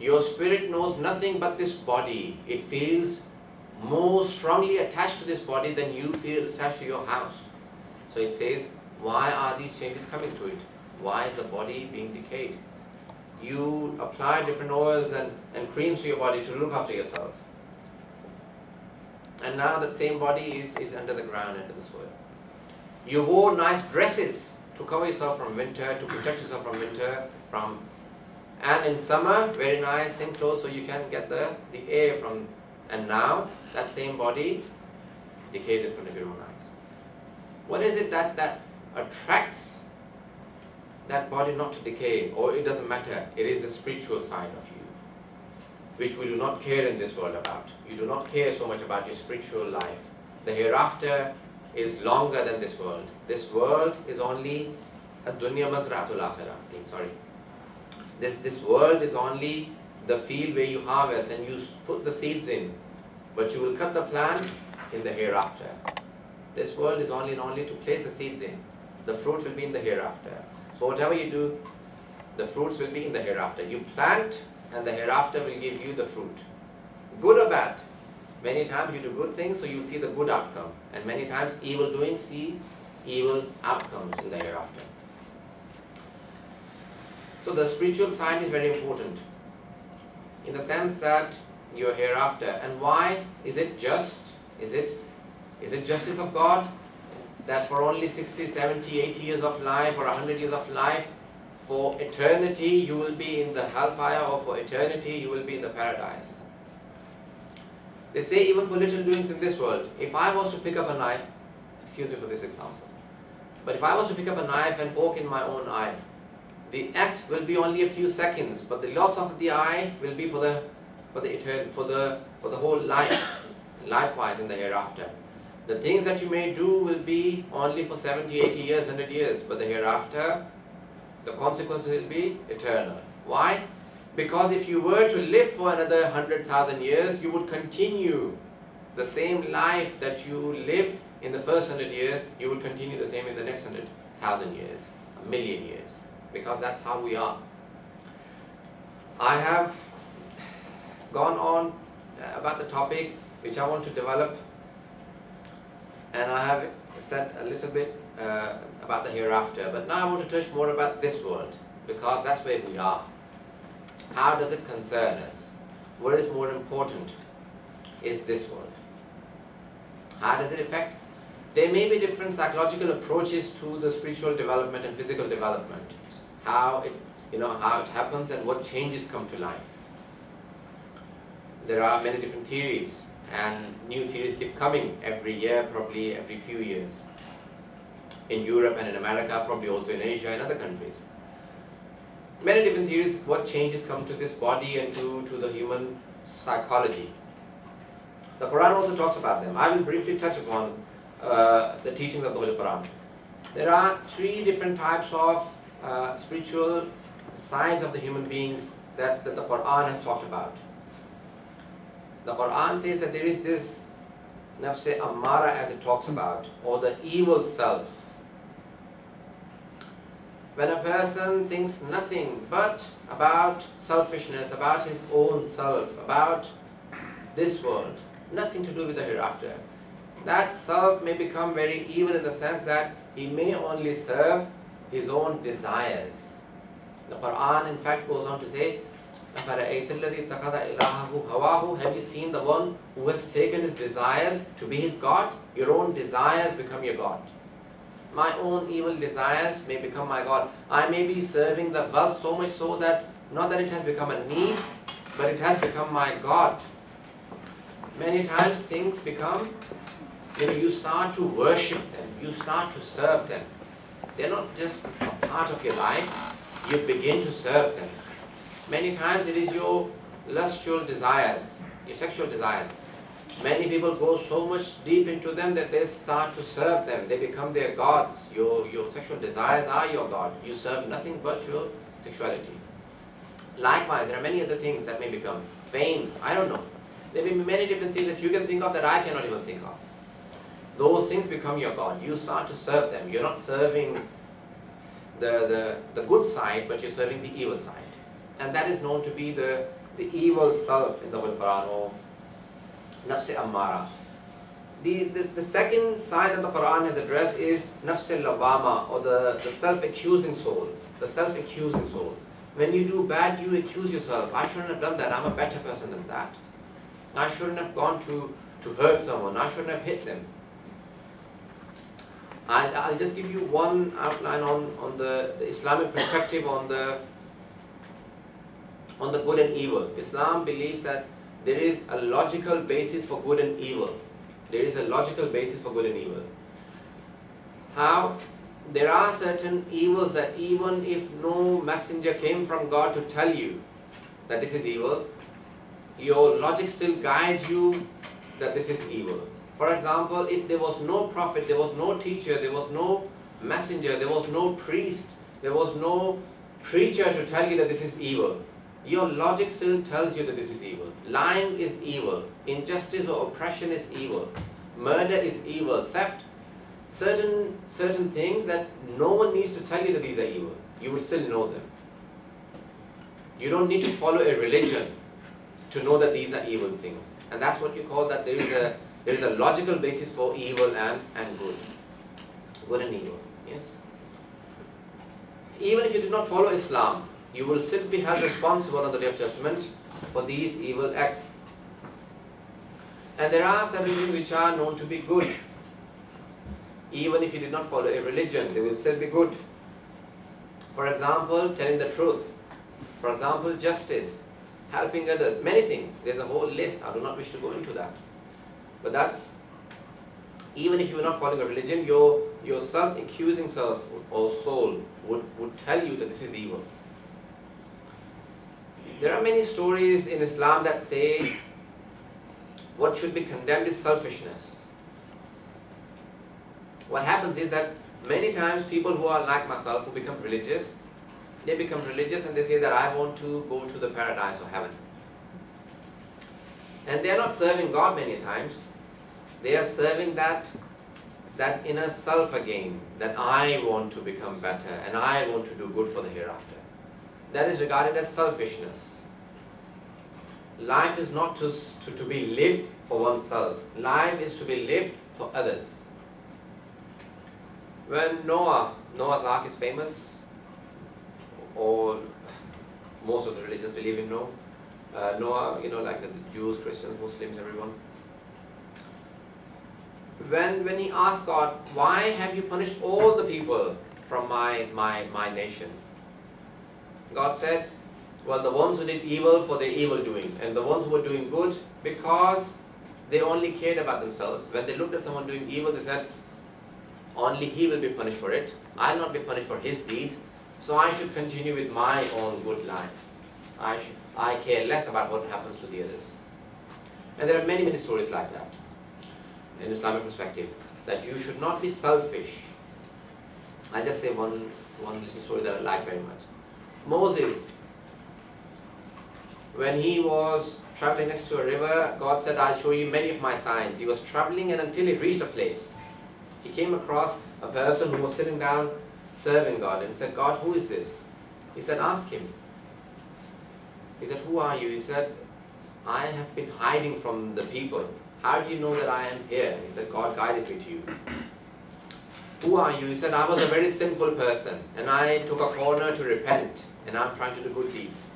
Your spirit knows nothing but this body. It feels more strongly attached to this body than you feel attached to your house. So it says, why are these changes coming to it? Why is the body being decayed? You apply different oils and creams to your body to look after yourself. And now that same body is under the ground, under the soil. You wore nice dresses to cover yourself from winter, to protect yourself from winter, and in summer, very nice thin clothes so you can get the air from. And now, that same body decays in front of your own eyes. What is it that attracts that body not to decay? Or it doesn't matter, it is the spiritual side of you, which we do not care in this world about. You do not care so much about your spiritual life. The hereafter is longer than this world. This world is only a dunya mazra'atul akhirah. Sorry. This world is only the field where you harvest and you put the seeds in, but you will cut the plant in the hereafter. This world is only to place the seeds in. The fruit will be in the hereafter. So whatever you do, the fruits will be in the hereafter. You plant and the hereafter will give you the fruit. Good or bad. Many times you do good things, so you will see the good outcome. And many times evil doing, see evil outcomes in the hereafter. So the spiritual side is very important, in the sense that you're hereafter. And why? Is it just? Is it justice of God that for only 60, 70, 80 years of life or 100 years of life, for eternity you will be in the hellfire, or for eternity you will be in the paradise? They say even for little doings in this world, if I was to pick up a knife, excuse me for this example, but if I was to pick up a knife and poke in my own eye, the act will be only a few seconds, but the loss of the eye will be for the whole life. Likewise in the hereafter, the things that you may do will be only for 70, 80 years, 100 years, but the hereafter, the consequences will be eternal. Why? Because if you were to live for another 100,000 years, you would continue the same life that you lived in the first 100 years, you would continue the same in the next 100,000 years, a million years, because that's how we are. I have gone on about the topic which I want to develop, and I have said a little bit about the hereafter, but now I want to touch more about this world, because that's where we are. How does it concern us? What is more important is this world. How does it affect? There may be different psychological approaches to the spiritual development and physical development. How it happens and what changes come to life. There are many different theories, and new theories keep coming every year, probably every few years. In Europe and in America, probably also in Asia and other countries. Many different theories, what changes come to this body and to the human psychology. The Quran also talks about them. I will briefly touch upon the teachings of the Holy Quran. There are 3 different types of spiritual sides of the human beings that the Quran has talked about. The Quran says that there is this nafs-e ammara, as it talks about, or the evil self. When a person thinks nothing but about selfishness, about his own self, about this world, nothing to do with the hereafter, that self may become very evil in the sense that he may only serve his own desires. The Quran in fact goes on to say, have you seen the one who has taken his desires to be his God? Your own desires become your God. My own evil desires may become my God. I may be serving the wealth so much so that, not that it has become a need, but it has become my God. Many times things become, you start to worship them, you start to serve them. They're not just a part of your life, you begin to serve them. Many times it is your lustful desires, your sexual desires. Many people go so much deep into them that they start to serve them. They become their gods. Your sexual desires are your God. You serve nothing but your sexuality. Likewise, there are many other things that may become fame. I don't know. There may be many different things that you can think of that I cannot even think of. Those things become your God. You start to serve them. You're not serving the good side, but you're serving the evil side. And that is known to be the the evil self in the Holy Quran, or Nafs Ammara. The second side that the Quran has addressed is Nafs Lawama, or the self-accusing soul. The self-accusing soul. When you do bad, you accuse yourself. I shouldn't have done that. I'm a better person than that. I shouldn't have gone to hurt someone. I shouldn't have hit them. I'll just give you one outline on the Islamic perspective on the good and evil. Islam believes that there is a logical basis for good and evil. There is a logical basis for good and evil. How? There are certain evils that even if no messenger came from God to tell you that this is evil, your logic still guides you that this is evil. For example, if there was no prophet, there was no teacher, there was no messenger, there was no priest, there was no preacher to tell you that this is evil, your logic still tells you that this is evil. Lying is evil. Injustice or oppression is evil. Murder is evil. Theft, certain things that no one needs to tell you that these are evil. You will still know them. You don't need to follow a religion to know that these are evil things. And that's what you call that there is a logical basis for evil and good. Good and evil. Yes? Even if you did not follow Islam, you will still be held responsible on the Day of Judgment for these evil acts. And there are certain things which are known to be good. Even if you did not follow a religion, they will still be good. For example, telling the truth. For example, justice, helping others, many things. There's a whole list. I do not wish to go into that. But that's, even if you are not following a religion, your self-accusing self or soul would tell you that this is evil. There are many stories in Islam that say what should be condemned is selfishness. What happens is that many times people who are like myself, who become religious, they become religious and they say that I want to go to the paradise or heaven. And they are not serving God many times. They are serving that inner self again, that I want to become better and I want to do good for the hereafter. That is regarded as selfishness. Life is not to be lived for oneself. Life is to be lived for others. When Noah's Ark is famous, or most of the religions believe in Noah, like the Jews, Christians, Muslims, everyone. When he asked God, why have you punished all the people from my nation? God said, well, the ones who did evil for their evil doing, and the ones who were doing good because they only cared about themselves. When they looked at someone doing evil, they said, only he will be punished for it. I'll not be punished for his deeds, so I should continue with my own good life. I care less about what happens to the others. And there are many, many stories like that in Islamic perspective, that you should not be selfish. I'll just say one little story that I like very much. Moses, when he was traveling next to a river, God said, I'll show you many of my signs. He was traveling, and until he reached a place, he came across a person who was sitting down serving God, and he said, God, who is this? He said, ask him. He said, who are you? He said, I have been hiding from the people. How do you know that I am here? He said, God guided me to you. Who are you? He said, I was a very sinful person, and I took a corner to repent, and I'm trying to do good deeds.